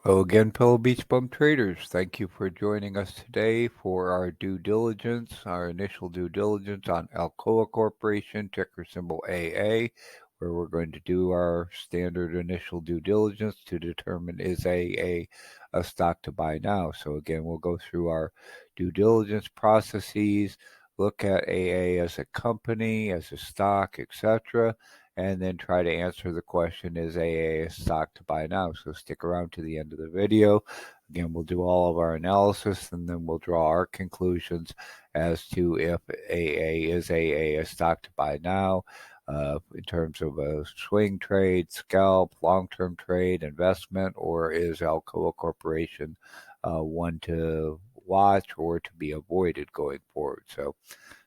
Hello again, fellow BeachBum traders. Thank you for joining us today for our initial due diligence on Alcoa Corporation, ticker symbol AA, where we're going to do our standard initial due diligence to determine is AA a stock to buy now. So again, we'll go through our due diligence processes, look at AA as a company, as a stock, etc., and then try to answer the question, is AA a stock to buy now? So stick around to the end of the video. Again, we'll do all of our analysis and then we'll draw our conclusions as to if AA is a stock to buy now in terms of a swing trade, scalp, long-term trade, investment, or is Alcoa Corporation one to watch or to be avoided going forward. So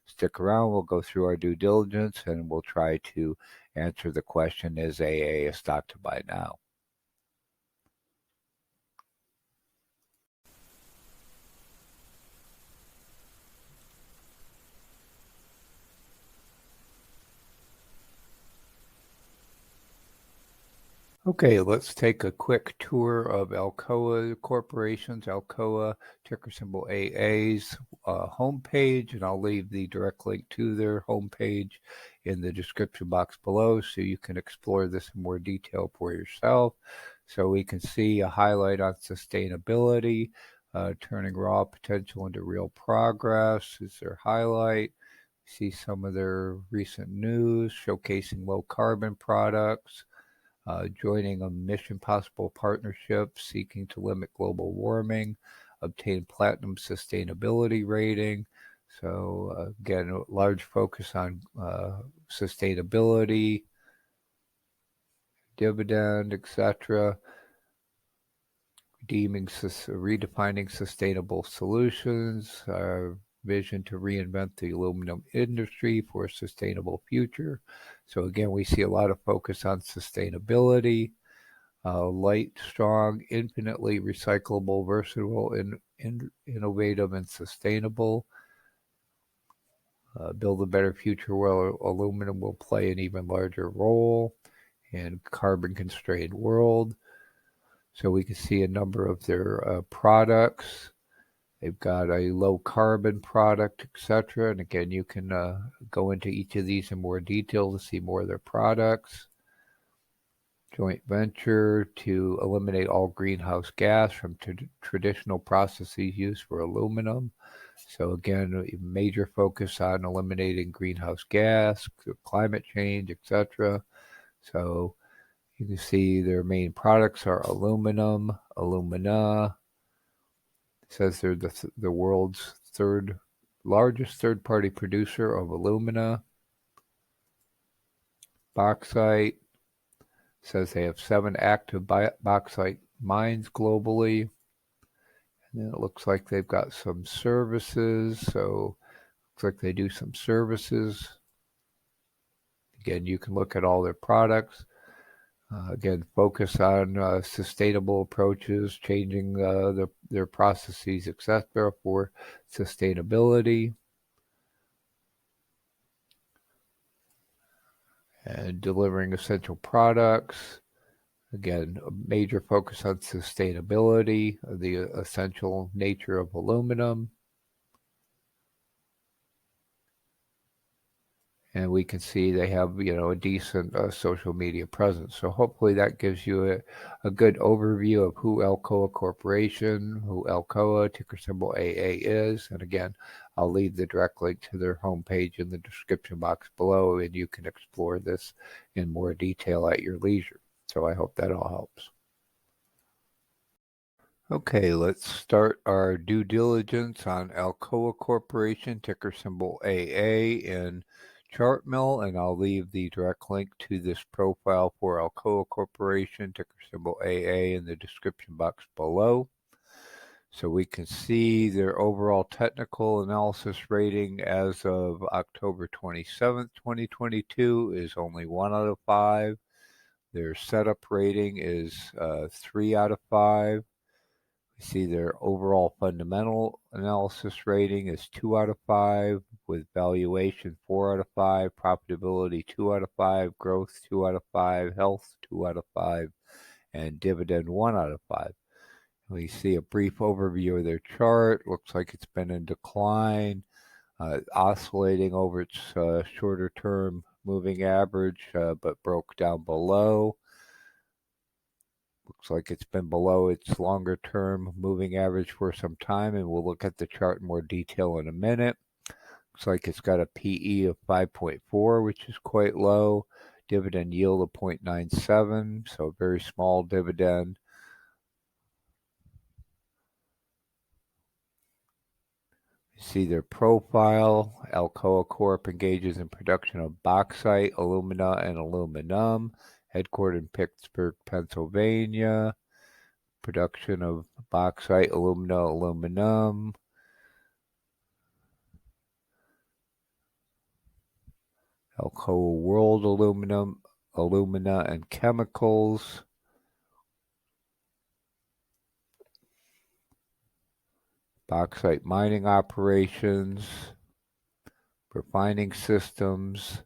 stick around, we'll go through our due diligence and we'll try to answer the question, is AA a stock to buy now? Okay, let's take a quick tour of Alcoa Corporation's, Alcoa, ticker symbol AA's homepage, and I'll leave the direct link to their homepage in the description box below so you can explore this in more detail for yourself. So we can see a highlight on sustainability, turning raw potential into real progress is their highlight. See some of their recent news showcasing low carbon products. Joining a Mission Possible partnership seeking to limit global warming, obtain platinum sustainability rating. So again, a large focus on sustainability, dividend, etc. Redefining sustainable solutions, vision to reinvent the aluminum industry for a sustainable future. So again, we see a lot of focus on sustainability, light, strong, infinitely recyclable, versatile, innovative, and sustainable. Build a better future where aluminum will play an even larger role in a carbon-constrained world. So we can see a number of their products. They've got a low carbon product, etc. And again, you can go into each of these in more detail to see more of their products. Joint venture to eliminate all greenhouse gas from traditional processes used for aluminum. So again, a major focus on eliminating greenhouse gas, climate change, etc. So you can see their main products are aluminum, alumina. It says they're the world's largest third-party producer of alumina. Bauxite. It says they have 7 active bauxite mines globally. And then it looks like they've got some services. So looks like they do some services. Again, you can look at all their products. Again, focus on sustainable approaches, changing their processes, etc., for sustainability. And delivering essential products. Again, a major focus on sustainability, the essential nature of aluminum. And we can see they have, a decent social media presence. So hopefully that gives you a good overview of who Alcoa Corporation, who Alcoa, ticker symbol AA is. And again, I'll leave the direct link to their homepage in the description box below, and you can explore this in more detail at your leisure. So I hope that all helps. Okay, let's start our due diligence on Alcoa Corporation, ticker symbol AA in ChartMill, and I'll leave the direct link to this profile for Alcoa Corporation, ticker symbol AA, in the description box below. So we can see their overall technical analysis rating as of October 27th, 2022 is only 1 out of 5. Their setup rating is 3 out of 5. We see their overall fundamental analysis rating is 2 out of 5, with valuation 4 out of 5, profitability 2 out of 5, growth 2 out of 5, health 2 out of 5, and dividend 1 out of 5. We see a brief overview of their chart. Looks like it's been in decline, oscillating over its shorter term moving average, but broke down below. Looks like it's been below its longer term moving average for some time, and we'll look at the chart in more detail in a minute. Looks like it's got a PE of 5.4, which is quite low. Dividend yield of 0.97, so a very small dividend. You see their profile. Alcoa Corp engages in production of bauxite, alumina, and aluminum. Headquartered in Pittsburgh, Pennsylvania. Production of bauxite, alumina, aluminum. Alcoa World Aluminum, Alumina, and Chemicals. Bauxite mining operations. Refining systems.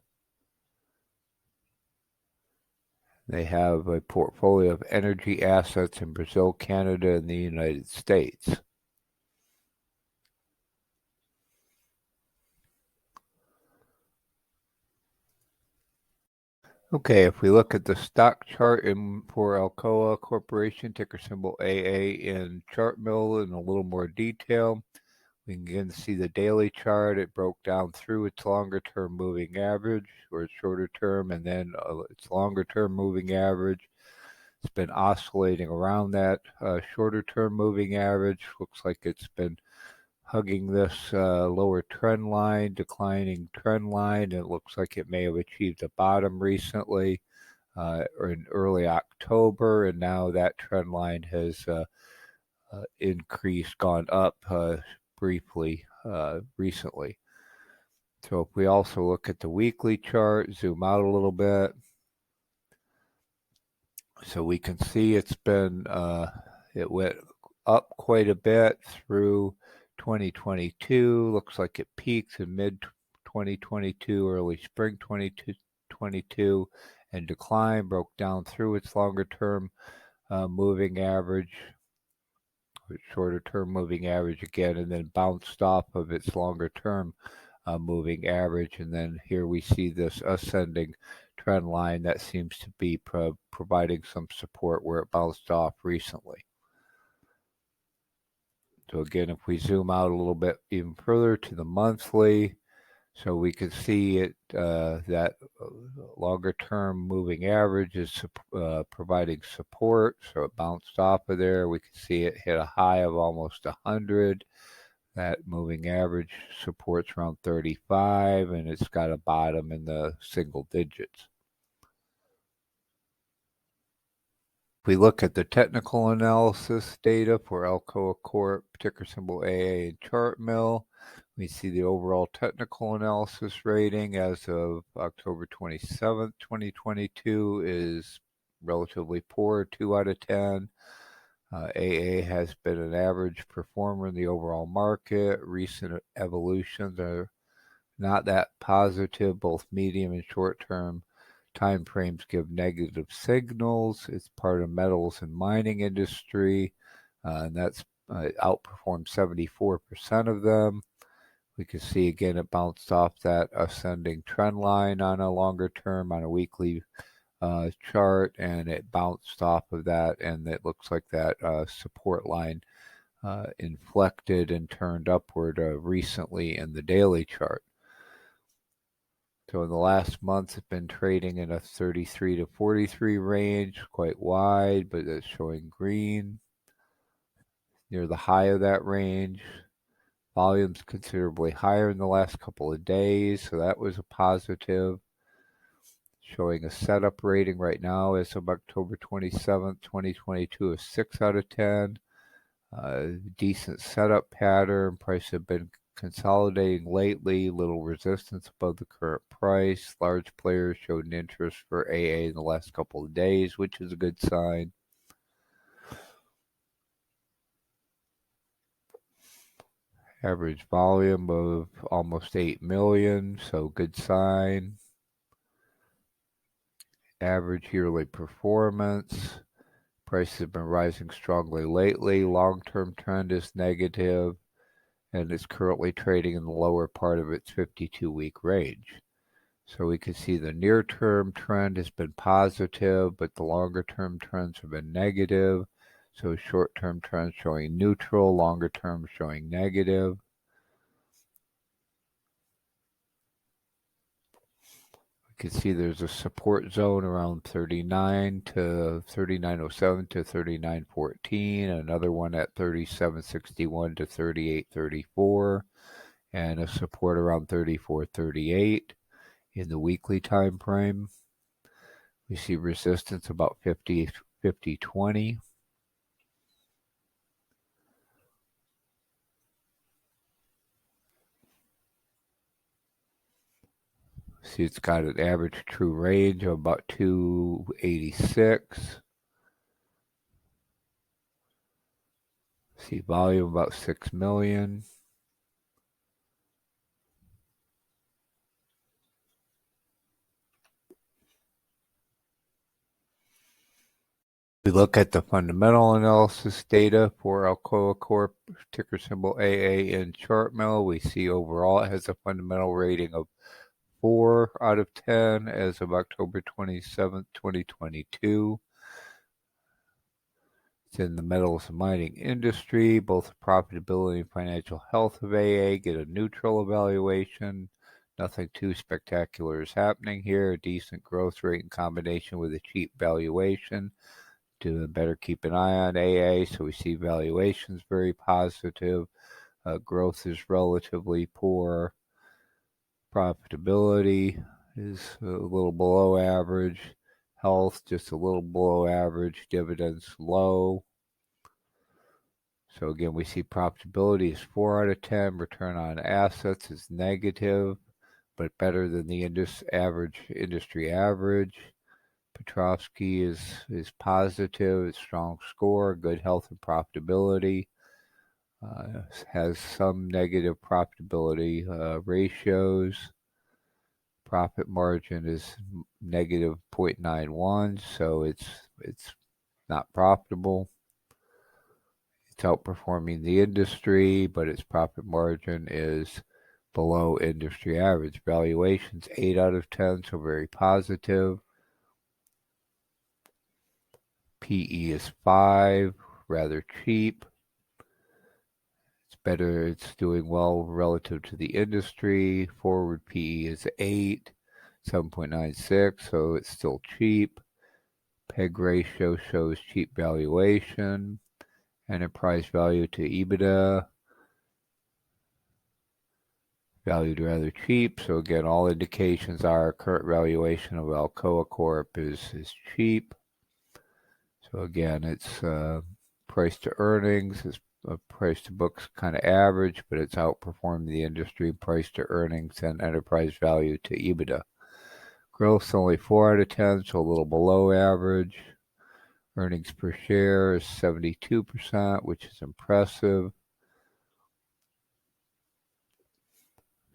They have a portfolio of energy assets in Brazil, Canada, and the United States. Okay, if we look at the stock chart for Alcoa Corporation, ticker symbol AA in ChartMill in a little more detail, we can again see the daily chart. It broke down through its longer term moving average, or its shorter term, and then its longer term moving average. It's been oscillating around that shorter term moving average. Looks like it's been hugging this lower trend line, declining trend line. It looks like it may have achieved a bottom recently or in early October, and now that trend line has increased, gone up briefly recently. So if we also look at the weekly chart, zoom out a little bit, so we can see it's been, it went up quite a bit through 2022. Looks like it peaked in mid 2022, early spring 2022, and declined, broke down through its longer term moving average, shorter term moving average again, and then bounced off of its longer term moving average. And then here we see this ascending trend line that seems to be providing some support where it bounced off recently. So again, if we zoom out a little bit even further to the monthly, so we can see it that longer term moving average is providing support. So it bounced off of there. We can see it hit a high of almost 100. That moving average supports around 35, and it's got a bottom in the single digits. If we look at the technical analysis data for Alcoa Corp, ticker symbol AA and ChartMill, we see the overall technical analysis rating as of October 27th, 2022 is relatively poor, 2 out of 10. AA has been an average performer in the overall market. Recent evolutions are not that positive. Both medium and short-term time frames give negative signals. It's part of metals and mining industry, and that's outperformed 74% of them. We can see again it bounced off that ascending trend line on a longer term, on a weekly chart, and it bounced off of that, and it looks like that support line inflected and turned upward recently in the daily chart. So in the last month, it's been trading in a 33 to 43 range, quite wide, but it's showing green near the high of that range. Volume's considerably higher in the last couple of days, so that was a positive. Showing a setup rating right now as of October 27th, 2022 of 6 out of 10. Decent setup pattern. Price have been consolidating lately. Little resistance above the current price. Large players showed an interest for AA in the last couple of days, which is a good sign. Average volume of almost 8 million, so good sign. Average yearly performance. Price has been rising strongly lately. Long-term trend is negative, and it's currently trading in the lower part of its 52-week range. So we can see the near-term trend has been positive, but the longer-term trends have been negative. So short-term trends showing neutral, longer-term showing negative. We can see there's a support zone around 39 to 3907 to 3914, another one at 3761 to 3834, and a support around 3438 in the weekly time frame. We see resistance about 50-20. See, it's got an average true range of about 286. See, volume about 6 million. We look at the fundamental analysis data for Alcoa Corp, ticker symbol AA in ChartMill. We see overall it has a fundamental rating of 4 out of 10 as of October 27th, 2022. It's in the metals and mining industry. Both profitability and financial health of AA get a neutral evaluation. Nothing too spectacular is happening here. A decent growth rate in combination with a cheap valuation. To better keep an eye on AA. So we see valuations very positive. Growth is relatively poor. Profitability is a little below average. Health just a little below average. Dividends low. So again, we see profitability is 4 out of 10. Return on assets is negative, but better than the industry average. Petrovsky is positive. It's strong score. Good health and profitability. Has some negative profitability ratios. Profit margin is negative 0.91, so it's not profitable. It's outperforming the industry, but its profit margin is below industry average. Valuations 8 out of 10, so very positive. PE is 5, rather cheap. It's better, it's doing well relative to the industry. Forward PE is 8, 7.96, so it's still cheap. PEG ratio shows cheap valuation. Enterprise value to EBITDA, valued rather cheap. So again, all indications are current valuation of Alcoa Corp is cheap. So again, it's price to earnings is price to books kind of average, but it's outperforming the industry. Price to earnings and enterprise value to EBITDA. Growth's only 4 out of 10, so a little below average. Earnings per share is 72%, which is impressive.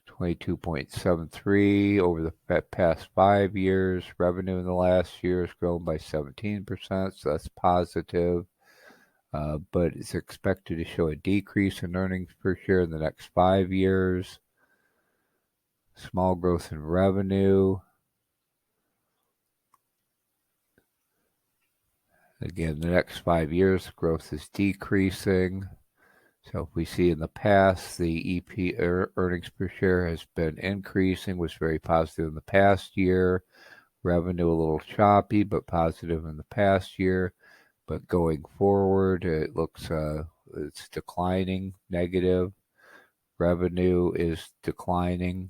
22.73 over the past 5 years. Revenue in the last year has grown by 17%, so that's positive. But it's expected to show a decrease in earnings per share in the next 5 years. Small growth in revenue. Again, the next 5 years, growth is decreasing. So if we see in the past, the EP earnings per share has been increasing, was very positive in the past year. Revenue a little choppy, but positive in the past year. But going forward, it looks it's declining, negative. Revenue is declining.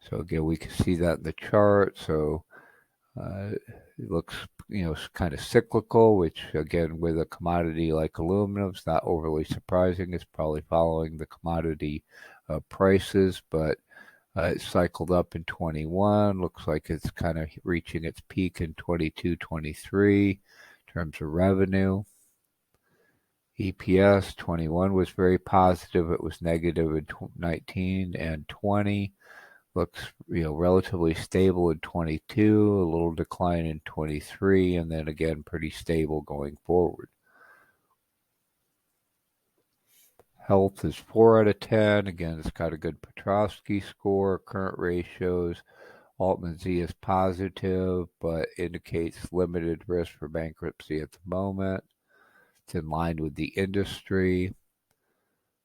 So again, we can see that in the chart. So it looks, kind of cyclical, which again, with a commodity like aluminum, is not overly surprising. It's probably following the commodity prices, but it cycled up in 21. Looks like it's kind of reaching its peak in 22, 23 in terms of revenue. EPS 21 was very positive. It was negative in 19 and 20. looks relatively stable in 22, a little decline in 23, and then again pretty stable going forward. Health is 4 out of 10. Again, it's got a good Petrosky score. Current ratios, Altman Z is positive, but indicates limited risk for bankruptcy at the moment. It's in line with the industry.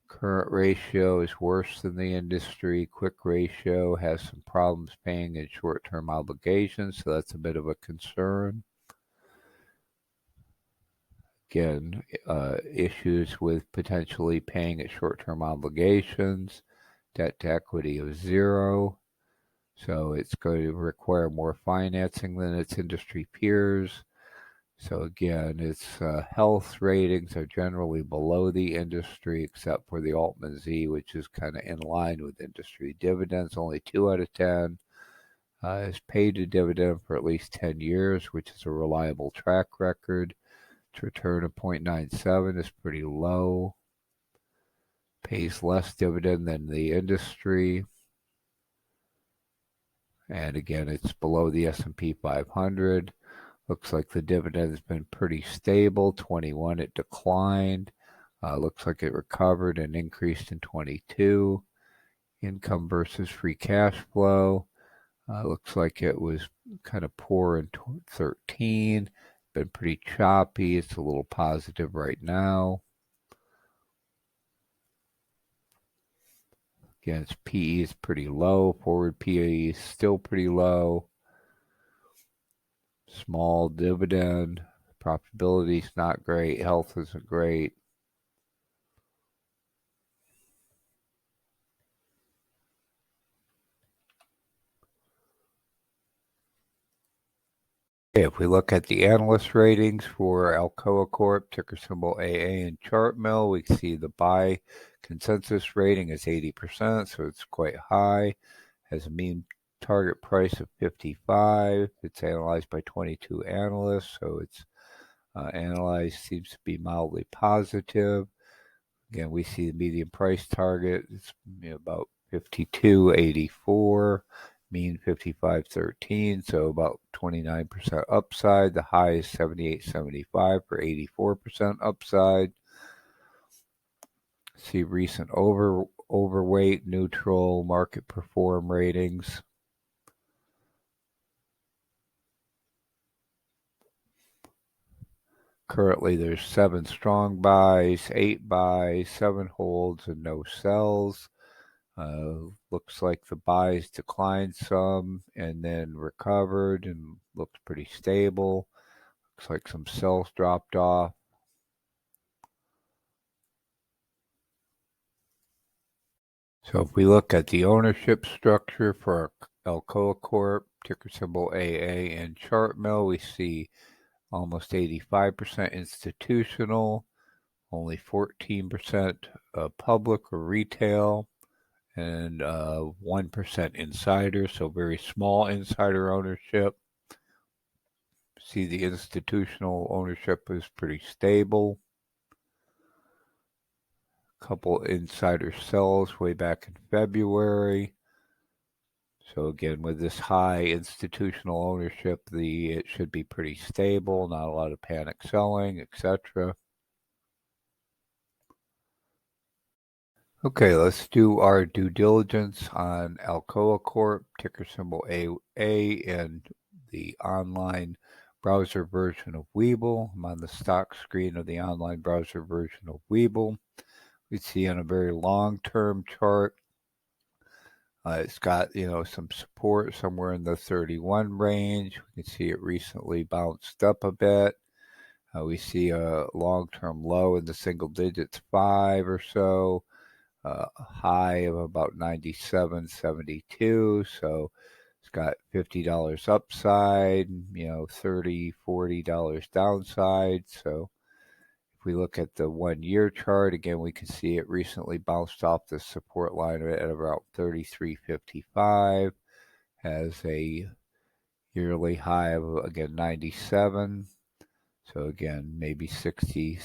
Current ratio is worse than the industry. Quick ratio has some problems paying in short-term obligations, so that's a bit of a concern. Again, issues with potentially paying at short-term obligations. Debt to equity of 0. So it's going to require more financing than its industry peers. So again, its health ratings are generally below the industry, except for the Altman Z, which is kind of in line with industry. Dividends only 2 out of 10. Has paid a dividend for at least 10 years, which is a reliable track record. Its return of 0.97 is pretty low. Pays less dividend than the industry. And again, it's below the S&P 500. Looks like the dividend has been pretty stable. 21, it declined. Looks like it recovered and increased in 22. Income versus free cash flow. Looks like it was kind of poor in 13. Been pretty choppy. It's a little positive right now. Again, its PE is pretty low. Forward PE is still pretty low. Small dividend. Profitability is not great. Health isn't great. If we look at the analyst ratings for Alcoa Corp, ticker symbol AA, and ChartMill, we see the buy consensus rating is 80%, so it's quite high. Has a mean target price of 55. It's analyzed by 22 analysts, so it's analyzed seems to be mildly positive. Again, we see the median price target is about 52.84. Mean 55.13, so about 29% upside. The high is 78.75 for 84% upside. See recent overweight, neutral, market perform ratings. Currently, there's 7 strong buys, 8 buys, 7 holds, and no sells. Looks like the buys declined some and then recovered and looks pretty stable. Looks like some sells dropped off. So if we look at the ownership structure for Alcoa Corp, ticker symbol AA, and ChartMill, we see almost 85% institutional, only 14% public or retail, and 1% insider, so very small insider ownership. See the institutional ownership is pretty stable. A couple insider sells way back in February. So again, with this high institutional ownership, it should be pretty stable, not a lot of panic selling, etc. Okay, let's do our due diligence on Alcoa Corp, ticker symbol AA, and the online browser version of Webull. I'm on the stock screen of the online browser version of Webull. We see on a very long-term chart, it's got some support somewhere in the 31 range. We can see it recently bounced up a bit. We see a long-term low in the single digits, 5 or so. A high of about 97.72, so it's got $50 upside, $30, $40 downside. So if we look at the 1-year chart, again, we can see it recently bounced off the support line at about 33.55, has a yearly high of, again, 97. So again, maybe 60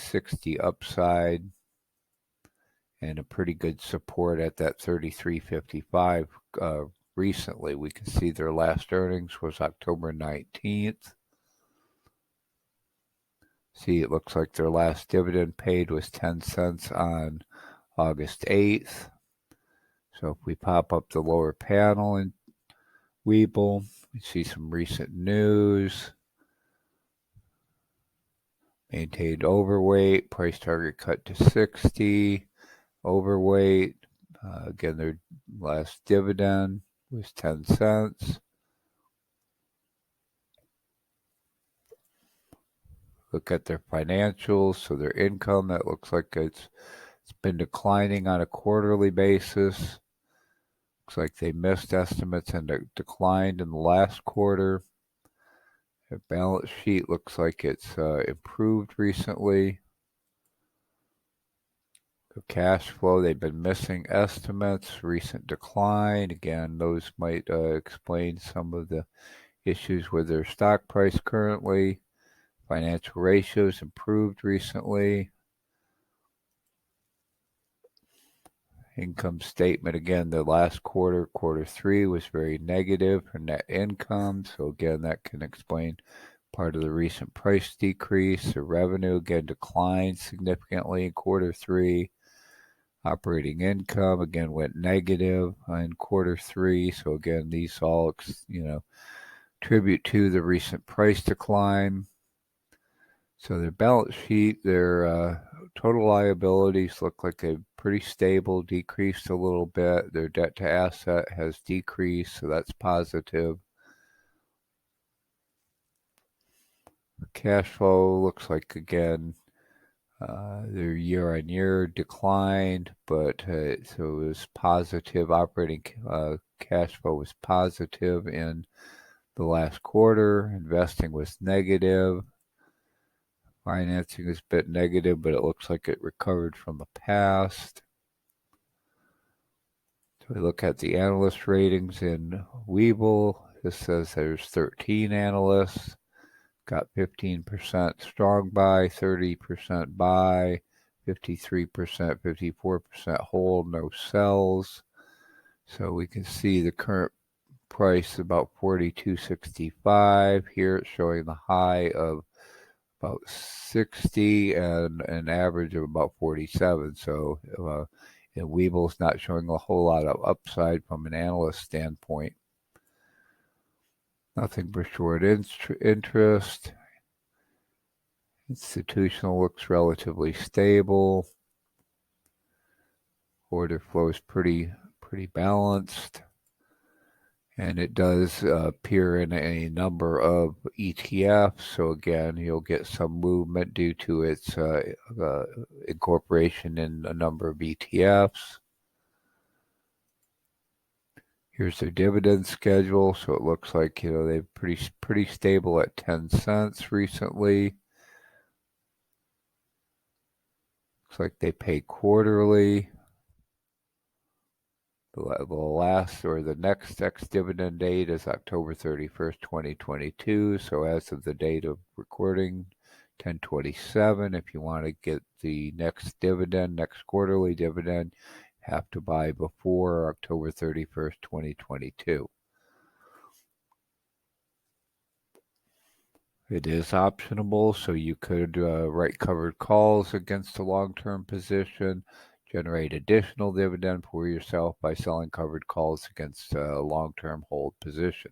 upside, and a pretty good support at that 33.55 recently. We can see their last earnings was October 19th. See, it looks like their last dividend paid was 10 cents on August 8th. So if we pop up the lower panel in Webull, we see some recent news. Maintained overweight, price target cut to 60, overweight. Again, their last dividend was 10 cents. Look at their financials. So their income, that looks like it's been declining on a quarterly basis. Looks like they missed estimates and declined in the last quarter. Their balance sheet looks like it's improved recently. The cash flow, they've been missing estimates, recent decline. Again, those might explain some of the issues with their stock price currently. Financial ratios improved recently. Income statement, again, the last quarter, Q3, was very negative for net income. So again, that can explain part of the recent price decrease. The revenue, again, declined significantly in Q3. Operating income, again, went negative in Q3. So again, these all, attribute to the recent price decline. So their balance sheet, their total liabilities look like they're pretty stable, decreased a little bit. Their debt to asset has decreased, so that's positive. The cash flow looks like, again, their year-on-year declined, but so it was positive. Operating cash flow was positive in the last quarter. Investing was negative. Financing is a bit negative, but it looks like it recovered from the past. So we look at the analyst ratings in Webull. This says there's 13 analysts. Got 15% strong buy, 30% buy, 53%, 54% hold, no sells. So we can see the current price about 42.65. Here it's showing the high of about 60 and an average of about 47. So Webull's not showing a whole lot of upside from an analyst standpoint. Nothing for short interest. Institutional looks relatively stable. Order flow is pretty balanced. And it does appear in a number of ETFs. So again, you'll get some movement due to its incorporation in a number of ETFs. Here's their dividend schedule. So it looks like, they've pretty stable at 10 cents recently. Looks like they pay quarterly. The next ex-dividend date is October 31st, 2022. So as of the date of recording, 10/27. If you want to get the next quarterly dividend, have to buy before October 31st, 2022. It is optionable, so you could write covered calls against a long-term position, generate additional dividend for yourself by selling covered calls against a long-term hold position.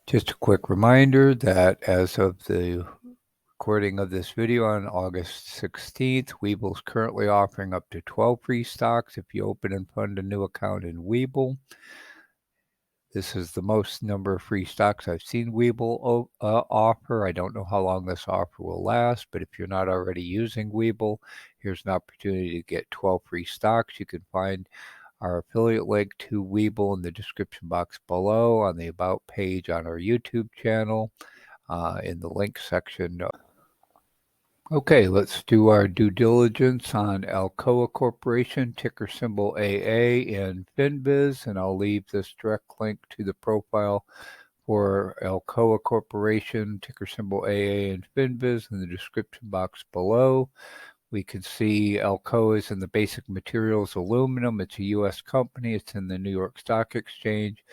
Just a quick reminder that as of the recording of this video on August 16th, Webull is currently offering up to 12 free stocks if you open and fund a new account in Webull. This is the most number of free stocks I've seen Webull offer. I don't know how long this offer will last, but if you're not already using Webull, here's an opportunity to get 12 free stocks. You can find our affiliate link to Webull in the description box below, on the About page on our YouTube channel, in the link section. Okay, let's do our due diligence on Alcoa Corporation, ticker symbol AA, and FinViz, and I'll leave this direct link to the profile for Alcoa Corporation, ticker symbol AA, and FinViz in the description box below. We can see Alcoa is in the basic materials aluminum. It's a U.S. company. It's in the New York Stock Exchange.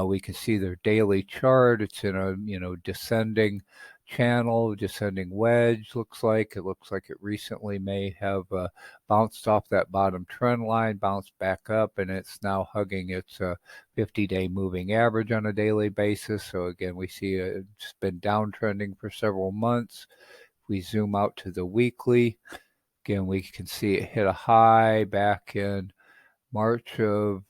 We can see their daily chart. It's in a descending channel, descending wedge. Looks like it recently may have bounced off that bottom trend line, bounced back up, and it's now hugging its 50-day moving average on a daily basis. So again, we see it's been downtrending for several months. If we zoom out to the weekly, again, we can see it hit a high back in March of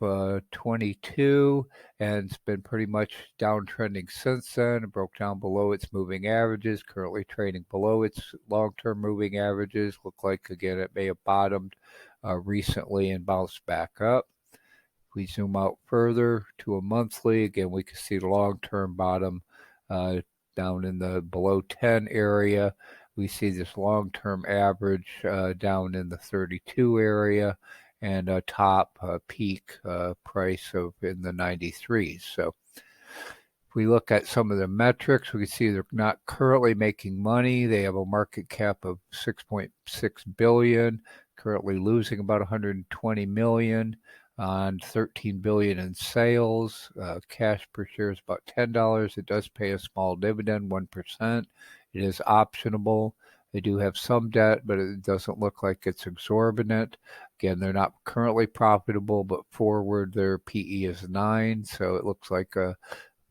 22, and it's been pretty much downtrending since then. It broke down below its moving averages, currently trading below its long-term moving averages. Look like, again, it may have bottomed recently and bounced back up. If we zoom out further to a monthly, again, we can see the long-term bottom down in the below 10 area. We see this long-term average down in the 32 area, and a top peak price of in the 93s. So if we look at some of the metrics, we can see they're not currently making money. They have a market cap of $6.6 billion, currently losing about $120 million on $13 billion in sales. Cash per share is about $10. It does pay a small dividend, 1%. It is optionable. They do have some debt, but it doesn't look like it's exorbitant. Again, they're not currently profitable, but forward their PE is 9, so it looks like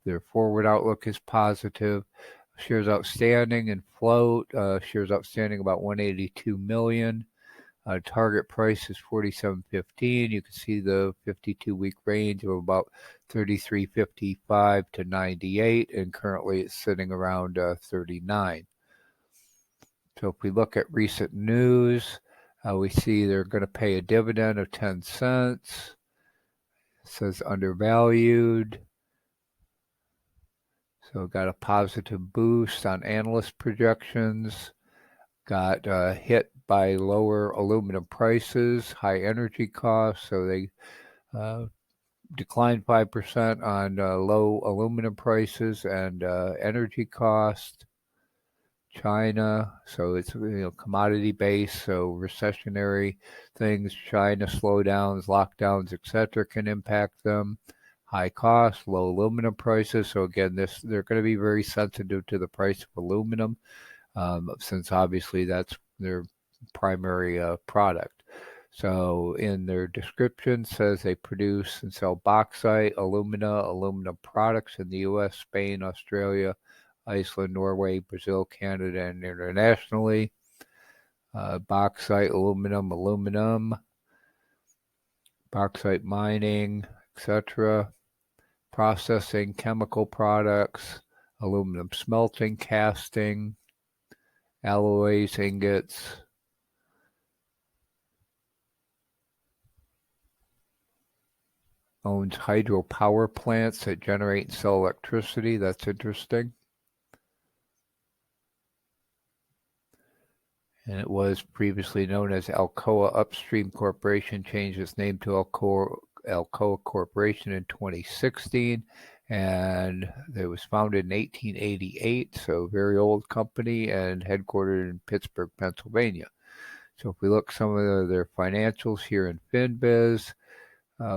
their forward outlook is positive. Shares outstanding and float, shares outstanding about 182 million. Target price is 47.15. You can see the 52-week range of about 33.55 to 98, and currently it's sitting around 39. So if we look at recent news, we see they're going to pay a dividend of 10 cents. It says undervalued. So got a positive boost on analyst projections. Got hit by lower aluminum prices, high energy costs. So they declined 5% on low aluminum prices and energy cost. China, so it's commodity based, so recessionary things, China slowdowns, lockdowns, etc. can impact them. High costs, low aluminum prices. So again, they're going to be very sensitive to the price of aluminum, since obviously that's their primary product. So in their description says they produce and sell bauxite, aluminum products in the U.S., Spain, Australia, Iceland, Norway, Brazil, Canada, and internationally. Bauxite, aluminum, bauxite mining, etc. Processing, chemical products, aluminum smelting, casting, alloys, ingots. Owns hydropower plants that generate and sell electricity. That's interesting. And it was previously known as Alcoa Upstream Corporation, changed its name to Alcoa Corporation in 2016, and it was founded in 1888, so a very old company, and headquartered in Pittsburgh, Pennsylvania. So if we look some of their financials here in FinViz,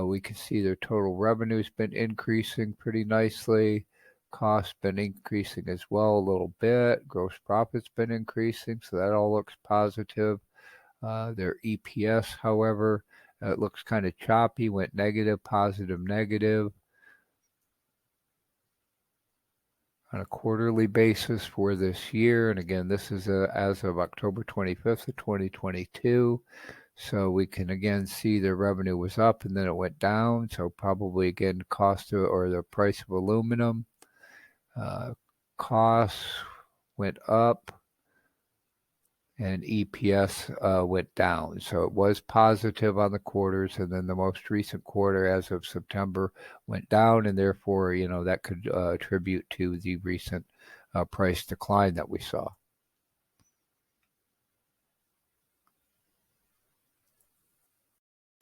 we can see their total revenue's been increasing pretty nicely. Costs been increasing as well a little bit. Gross profit's been increasing, so that all looks positive. Their EPS, however, it looks kind of choppy, went negative, positive, negative on a quarterly basis for this year. And again, this is as of October 25th of 2022. So we can again see the revenue was up and then it went down. So probably again cost or the price of aluminum. Costs went up and EPS went down. So it was positive on the quarters, and then the most recent quarter as of September went down, and therefore, that could attribute to the recent price decline that we saw.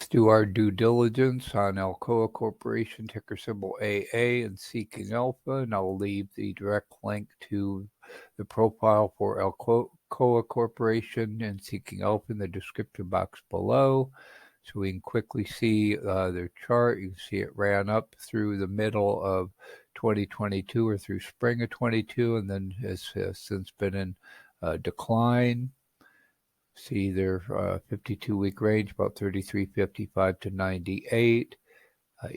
do our due diligence on Alcoa Corporation, ticker symbol AA, and Seeking Alpha, and I'll leave the direct link to the profile for Alcoa Corporation and Seeking Alpha in the description box below. So we can quickly see their chart. You can see it ran up through the middle of 2022 or through spring of 22, and then has since been in decline. See their 52-week range, about 33.55 to 98.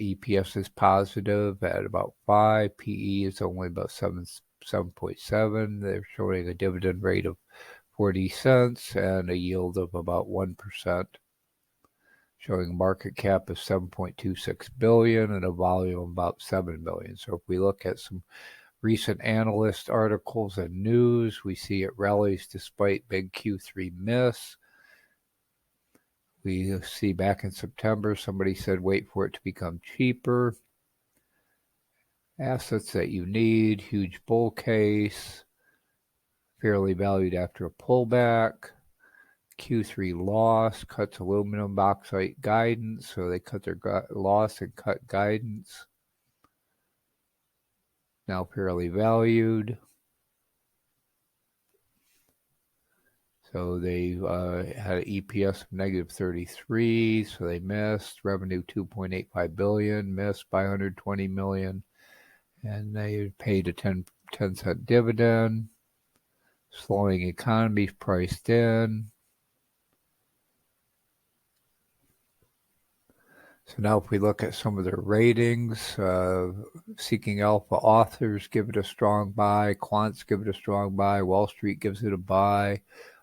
EPS is positive at about 5. PE is only about 7.7. They're showing a dividend rate of 40 cents and a yield of about 1%. Showing a market cap of 7.26 billion and a volume of about 7 billion. So if we look at some recent analyst articles and news, we see it rallies despite big Q3 miss. We see back in September, somebody said wait for it to become cheaper. Assets that you need, huge bull case, fairly valued after a pullback. Q3 loss, cuts aluminum bauxite guidance, so they cut their loss and cut guidance. Now fairly valued. So they had an EPS of negative 33, so they missed. Revenue 2.85 billion, missed by 120 million, and they paid a 10-cent dividend. Slowing economy priced in. So now if we look at some of their ratings, Seeking Alpha authors give it a strong buy, quants give it a strong buy, Wall Street gives it a buy,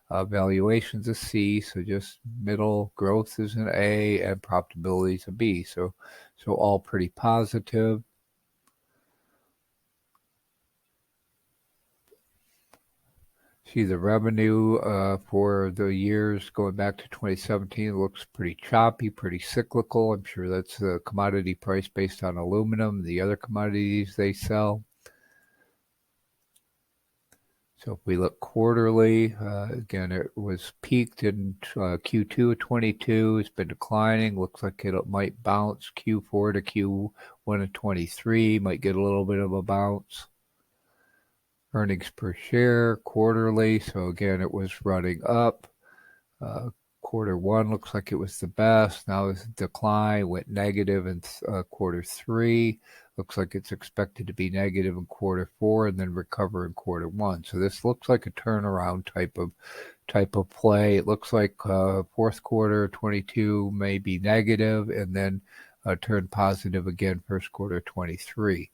valuation's a C, so just middle, growth is an A, and profitability is a B. So all pretty positive. See the revenue for the years going back to 2017 looks pretty choppy, pretty cyclical. I'm sure that's the commodity price based on aluminum, the other commodities they sell. So if we look quarterly, again, it was peaked in Q2 of 22. It's been declining. Looks like it might bounce Q4 to Q1 of 23. Might get a little bit of a bounce. Earnings per share quarterly, so again it was running up. Quarter one looks like it was the best. Now it's a decline, went negative in quarter three. Looks like it's expected to be negative in quarter four and then recover in quarter one. So this looks like a turnaround type of play. It looks like fourth quarter 22 may be negative and then turn positive again first quarter 23.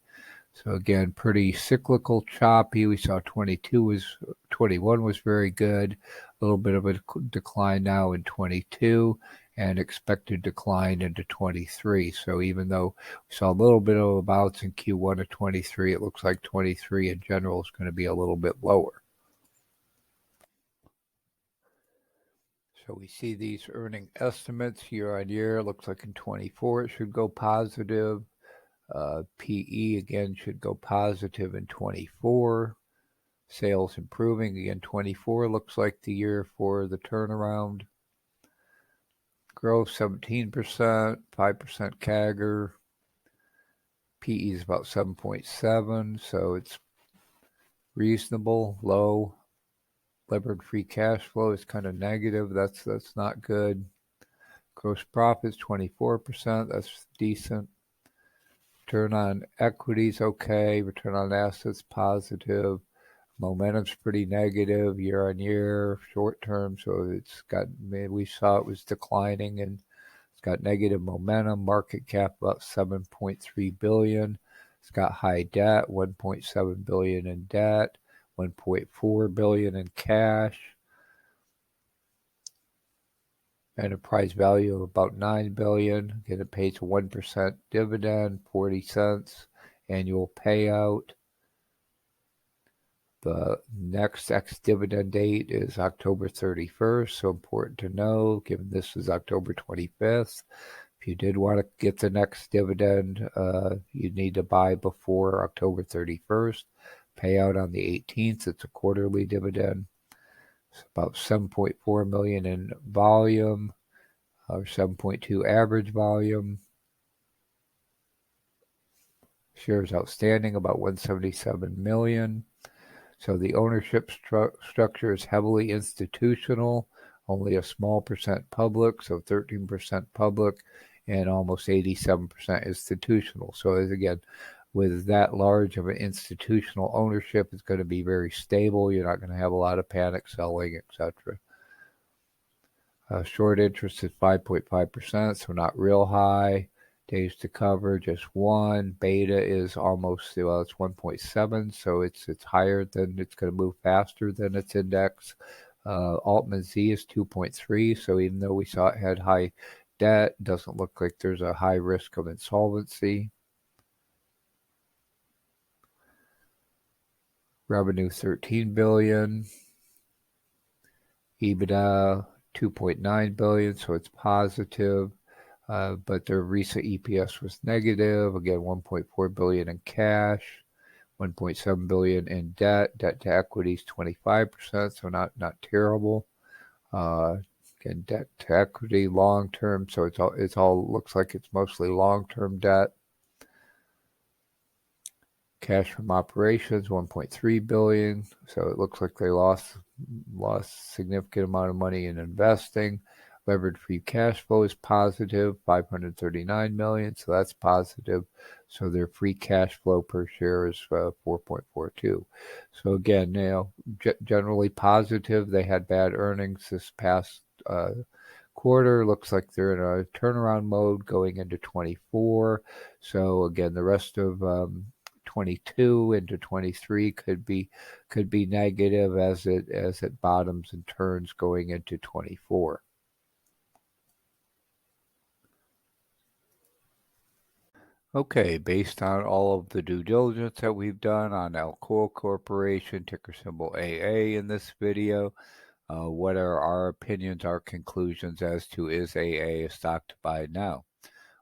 So again, pretty cyclical, choppy. We saw 21 was very good. A little bit of a decline now in 22 and expected decline into 23. So even though we saw a little bit of a bounce in Q1 of 23, it looks like 23 in general is going to be a little bit lower. So we see these earning estimates year on year. It looks like in 24 it should go positive. PE again should go positive in 24. Sales improving again. 24 looks like the year for the turnaround. Growth 17%, 5% CAGR. PE is about 7.7, so it's reasonable. Low. Levered free cash flow is kind of negative. That's not good. Gross profits 24%. That's decent. Return on equity is okay. Return on assets positive. Momentum's pretty negative year on year, short term. So we saw it was declining and it's got negative momentum. Market cap about 7.3 billion. It's got high debt, 1.7 billion in debt, 1.4 billion in cash. Enterprise value of about 9 billion. Again, it pays a 1% dividend, 40 cents annual payout. The next ex-dividend date is October 31st, so important to know, given this is October 25th. If you did want to get the next dividend, you need to buy before October 31st. Payout on the 18th. It's a quarterly dividend. It's about 7.4 million in volume. Our 7.2 average volume. Shares outstanding about 177 million. So the ownership structure is heavily institutional, only a small percent public, so 13% public, and almost 87% institutional. So again, with that large of an institutional ownership, it's going to be very stable. You're not going to have a lot of panic selling, etc. Short interest is 5.5%, so not real high. Days to cover, just 1. Beta is almost, well, it's 1.7, so it's higher than, it's going to move faster than its index. Altman Z is 2.3, so even though we saw it had high debt, doesn't look like there's a high risk of insolvency. Revenue $13 billion. EBITDA $2.9 billion, so it's positive. But their recent EPS was negative. Again, $1.4 billion in cash, $1.7 billion in debt. Debt to equity is 25%, so not terrible. Again, debt to equity long term, so it's all looks like it's mostly long term debt. Cash from operations $1.3 billion, so it looks like they lost significant amount of money in investing. Levered free cash flow is positive, $539 million, so that's positive. So their free cash flow per share is 4.42. So again, generally positive. They had bad earnings this past quarter. Looks like they're in a turnaround mode going into 24. So again, the rest of 22 into 23 could be negative as it bottoms and turns going into 24. Okay, based on all of the due diligence that we've done on Alcoa Corporation, ticker symbol AA in this video, what are our opinions, our conclusions as to is AA a stock to buy now?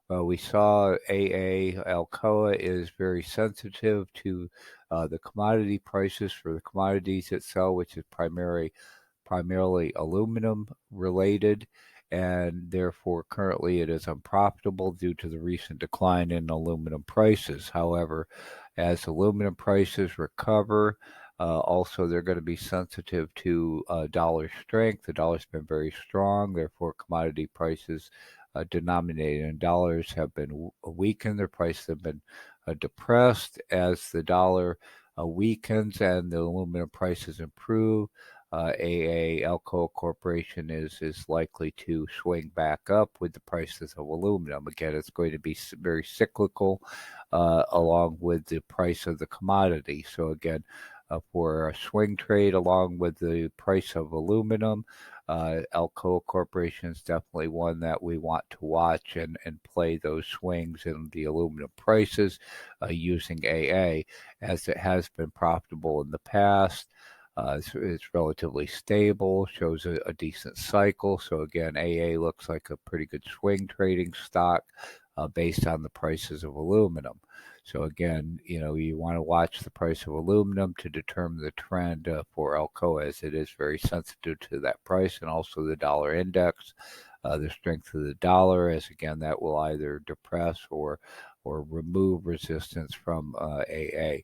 Well, we saw Alcoa is very sensitive to the commodity prices for the commodities it sells, which is primarily aluminum related, and therefore currently it is unprofitable due to the recent decline in aluminum prices. However, as aluminum prices recover, also they're going to be sensitive to dollar strength. The dollar's been very strong, therefore commodity prices denominated in dollars have been weakened. Their prices have been depressed. As the dollar weakens and the aluminum prices improve, Alcoa Corporation is likely to swing back up with the prices of aluminum. Again, it's going to be very cyclical along with the price of the commodity. So again, for a swing trade along with the price of aluminum, Alcoa Corporation is definitely one that we want to watch and play those swings in the aluminum prices using AA, as it has been profitable in the past. It's relatively stable, shows a decent cycle. So again, AA looks like a pretty good swing trading stock based on the prices of aluminum. So again, you want to watch the price of aluminum to determine the trend for Alcoa, as it is very sensitive to that price, and also the dollar index, the strength of the dollar, as again that will either depress or remove resistance from AA.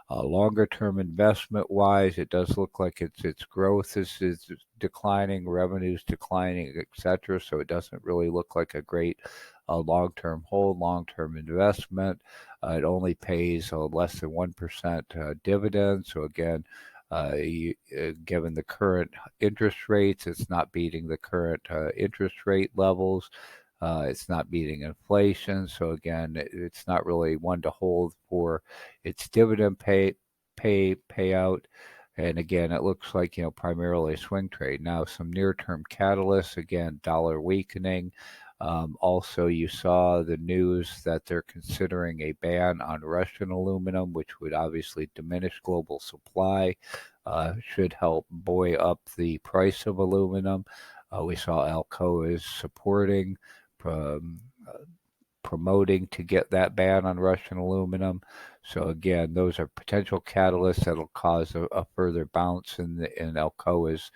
Longer-term investment-wise, it does look like its growth is declining, revenues declining, etc. So it doesn't really look like a great long-term hold, long-term investment. It only pays less than 1% dividend. So again, given the current interest rates, it's not beating the current interest rate levels. It's not beating inflation. So again, it's not really one to hold for its dividend payout. And again, it looks like, primarily a swing trade. Now, some near-term catalysts, again, dollar weakening. Also, you saw the news that they're considering a ban on Russian aluminum, which would obviously diminish global supply, should help buoy up the price of aluminum. We saw Alcoa is supporting promoting to get that ban on Russian aluminum. So again, those are potential catalysts that'll cause a further bounce in Alcoa's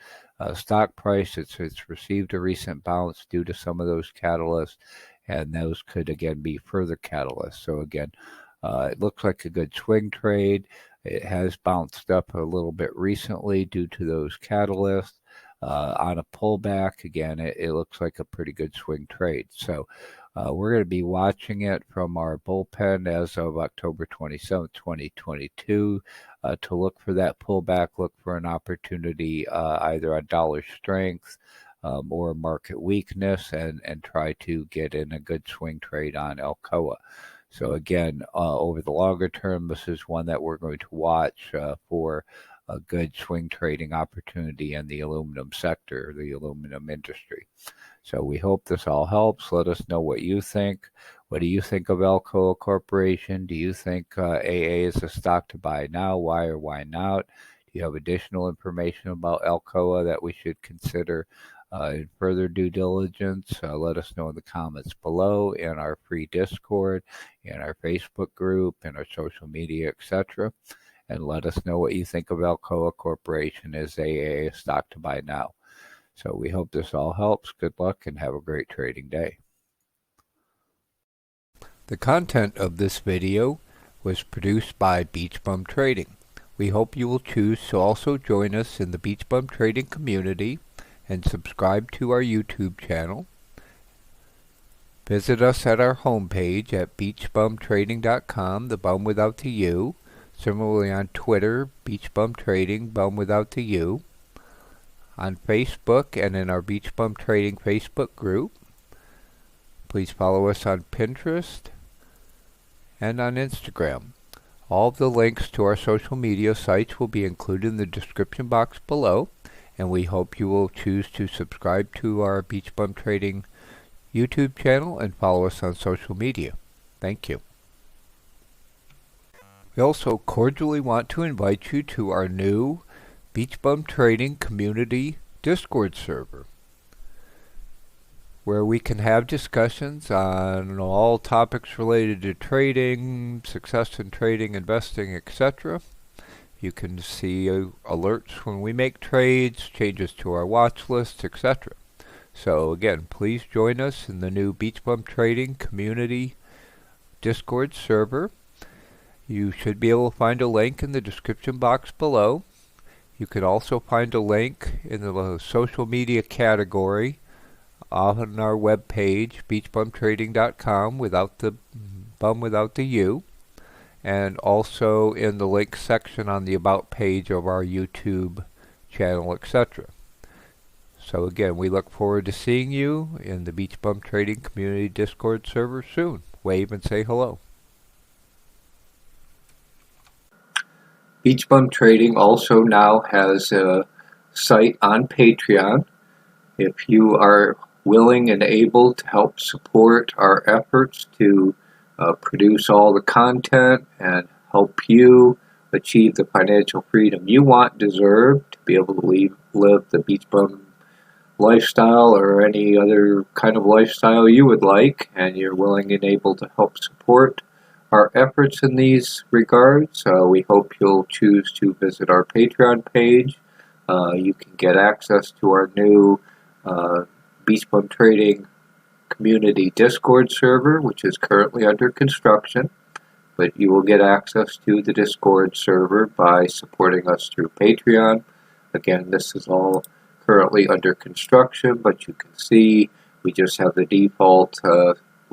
stock price. It's received a recent bounce due to some of those catalysts, and those could again be further catalysts. So again, it looks like a good swing trade. It has bounced up a little bit recently due to those catalysts. On a pullback, again, it looks like a pretty good swing trade. So we're going to be watching it from our bullpen as of October 27th, 2022, to look for that pullback, look for an opportunity either on dollar strength or market weakness, and try to get in a good swing trade on Alcoa. So again, over the longer term, this is one that we're going to watch for a good swing trading opportunity in the aluminum sector, the aluminum industry. So we hope this all helps. Let us know what you think. What do you think of Alcoa Corporation? Do you think AA is a stock to buy now? Why or why not? Do you have additional information about Alcoa that we should consider in further due diligence? Let us know in the comments below, in our free Discord, in our Facebook group, in our social media, etc. And let us know what you think of Alcoa Corporation. Is AA a stock to buy now? So we hope this all helps. Good luck and have a great trading day. The content of this video was produced by BeachBum Trading. We hope you will choose to also join us in the BeachBum Trading community and subscribe to our YouTube channel. Visit us at our homepage at beachbumtrading.com, the bum without the U. Similarly on Twitter, BeachBum Trading, bum without the U. On Facebook and in our BeachBum Trading Facebook group. Please follow us on Pinterest and on Instagram. All of the links to our social media sites will be included in the description box below, and we hope you will choose to subscribe to our BeachBum Trading YouTube channel and follow us on social media. Thank you. We also cordially want to invite you to our new BeachBum Trading Community Discord server, where we can have discussions on all topics related to trading, success in trading, investing, etc. You can see alerts when we make trades, changes to our watch lists, etc. So again, please join us in the new BeachBum Trading Community Discord server. You should be able to find a link in the description box below. You can also find a link in the social media category on our webpage, beachbumtrading.com, without the bum without the U, and also in the link section on the About page of our YouTube channel, etc. So again, we look forward to seeing you in the BeachBum Trading Community Discord server soon. Wave and say hello. BeachBum Trading also now has a site on Patreon. If you are willing and able to help support our efforts to produce all the content and help you achieve the financial freedom you want, deserve, to be able to live the BeachBum lifestyle or any other kind of lifestyle you would like, and you're willing and able to help support our efforts in these regards, we hope you'll choose to visit our Patreon page. You can get access to our new BeachBum Trading Community Discord server, which is currently under construction, but you will get access to the Discord server by supporting us through Patreon. Again, this is all currently under construction, but you can see we just have the default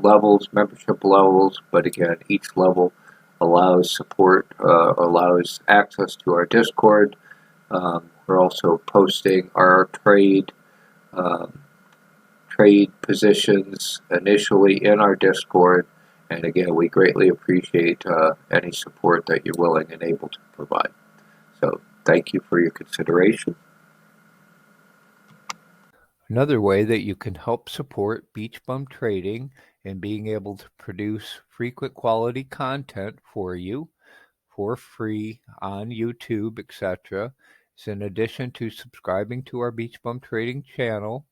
levels, membership levels, but again, each level allows support, allows access to our Discord. We're also posting our trade positions initially in our Discord, and again, we greatly appreciate any support that you're willing and able to provide. So thank you for your consideration. Another way that you can help support BeachBum Trading and being able to produce frequent quality content for you for free on YouTube, etc., is in addition to subscribing to our BeachBum Trading channel,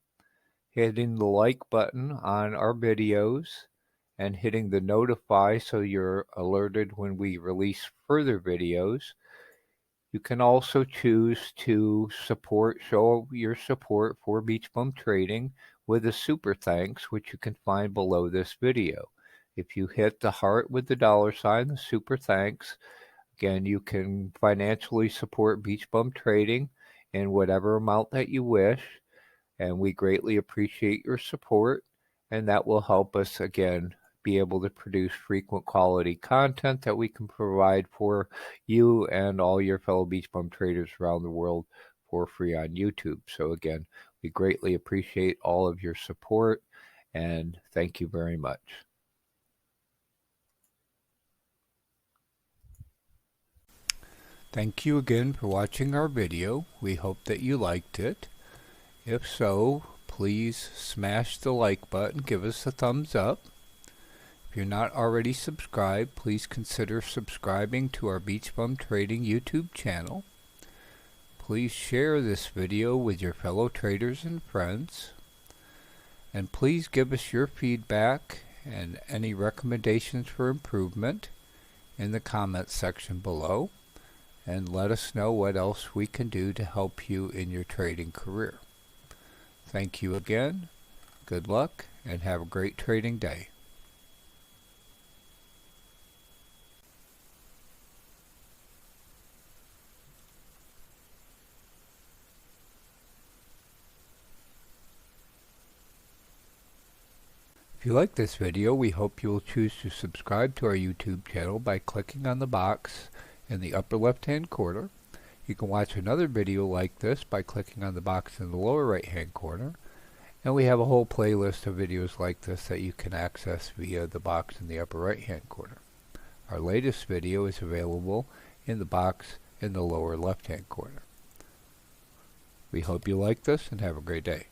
hitting the like button on our videos, and hitting the notify so you're alerted when we release further videos. You can also choose to show your support for BeachBum Trading with a super thanks, which you can find below this video. If you hit the heart with the $sign, the super thanks, again, you can financially support BeachBum Trading in whatever amount that you wish, and we greatly appreciate your support, and that will help us, again, be able to produce frequent quality content that we can provide for you and all your fellow BeachBum traders around the world for free on YouTube. So again, we greatly appreciate all of your support, and thank you very much. Thank you again for watching our video. We hope that you liked it. If so, please smash the like button, give us a thumbs up. If you're not already subscribed, please consider subscribing to our BeachBum Trading YouTube channel. Please share this video with your fellow traders and friends. And please give us your feedback and any recommendations for improvement in the comments section below. And let us know what else we can do to help you in your trading career. Thank you again, good luck, and have a great trading day. If you like this video, we hope you will choose to subscribe to our YouTube channel by clicking on the box in the upper left-hand corner. You can watch another video like this by clicking on the box in the lower right-hand corner. And we have a whole playlist of videos like this that you can access via the box in the upper right-hand corner. Our latest video is available in the box in the lower left-hand corner. We hope you like this and have a great day.